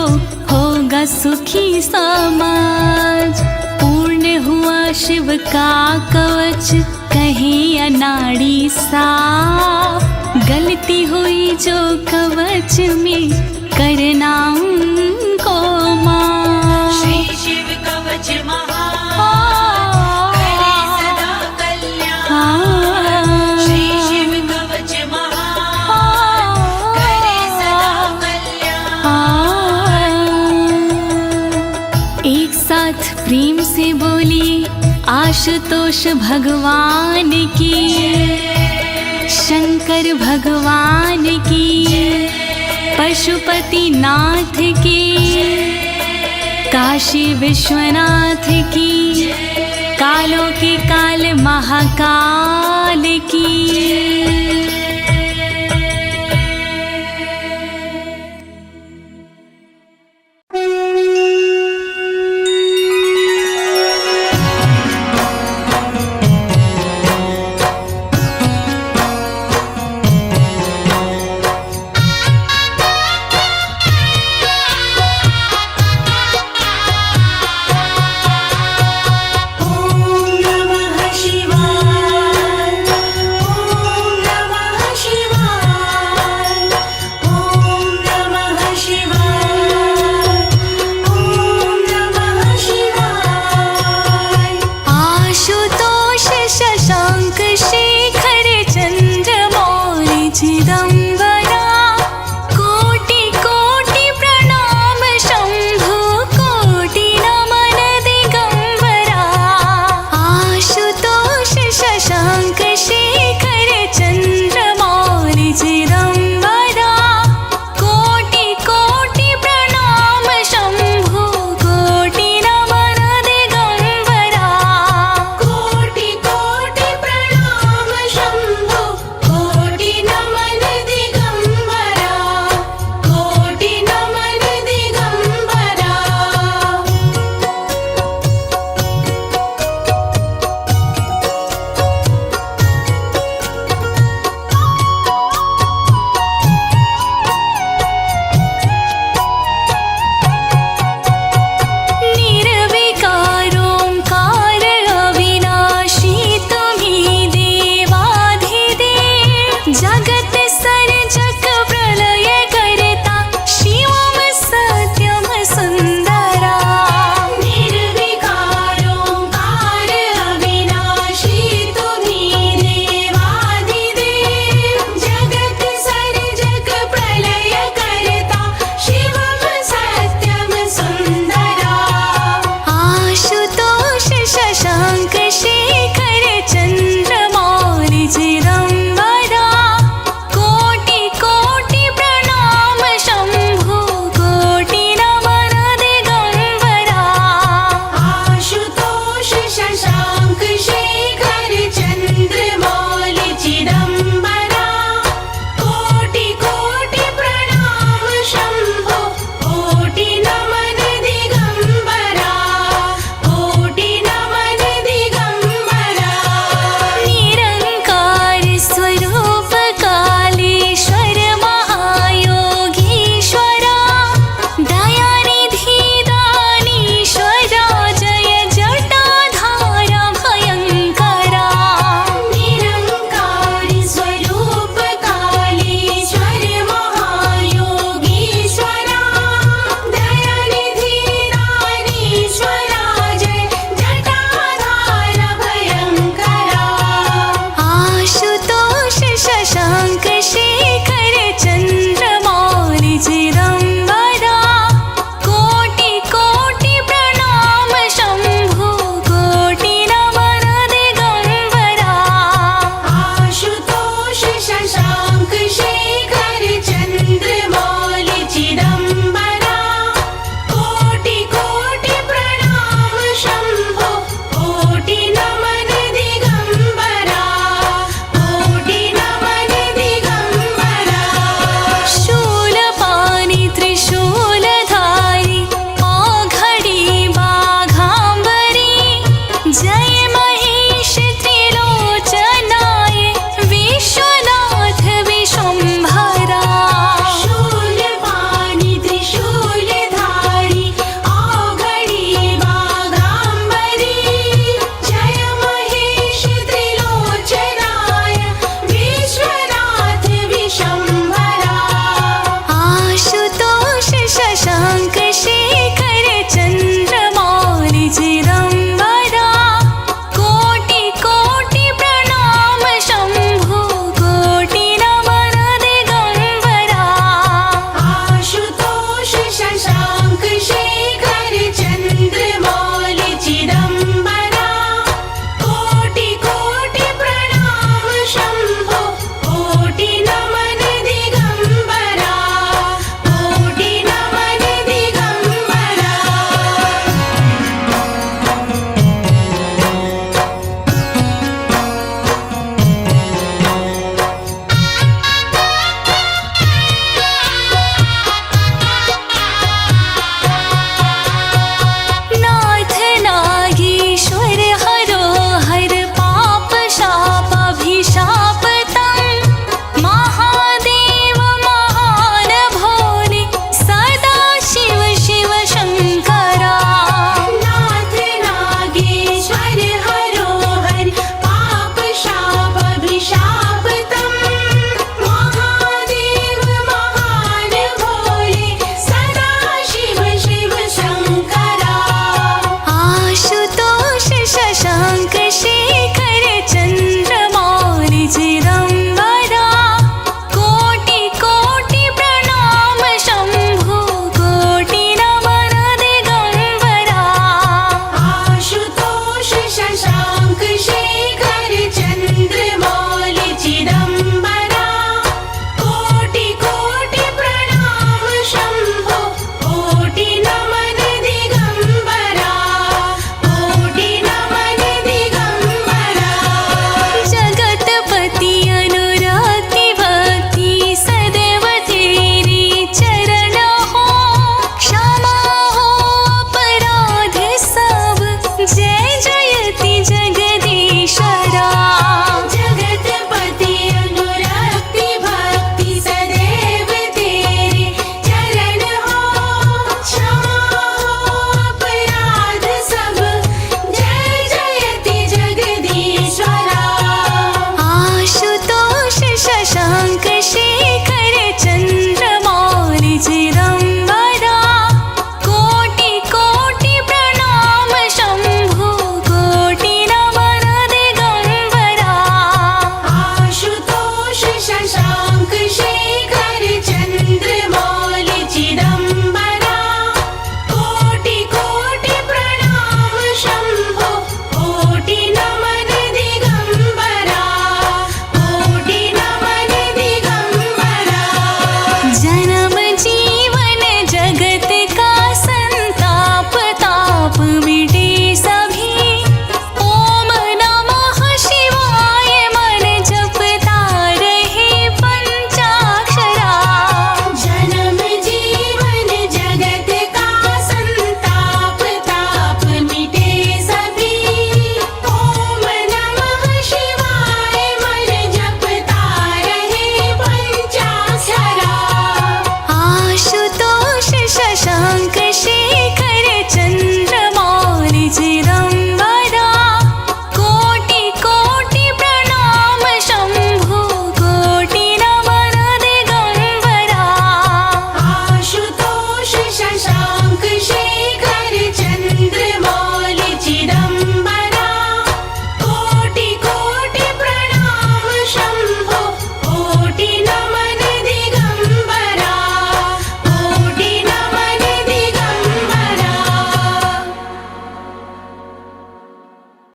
Speaker 1: होगा सुखी समाज। पूर्ण हुआ शिव का कवच कहे अनाड़ी साफ। गलती हुई जो कवच में करना उनको माफ।
Speaker 2: श्री शिव कवच महान करे सदा कल्याण। श्री शिव कवच महान करे सदा कल्याण।
Speaker 1: एक साथ प्रेम से बोलिए आशुतोष भगवान की, शंकर भगवान की, पशुपति नाथ की, काशी विश्वनाथ की, कालों के काल महाकाल की।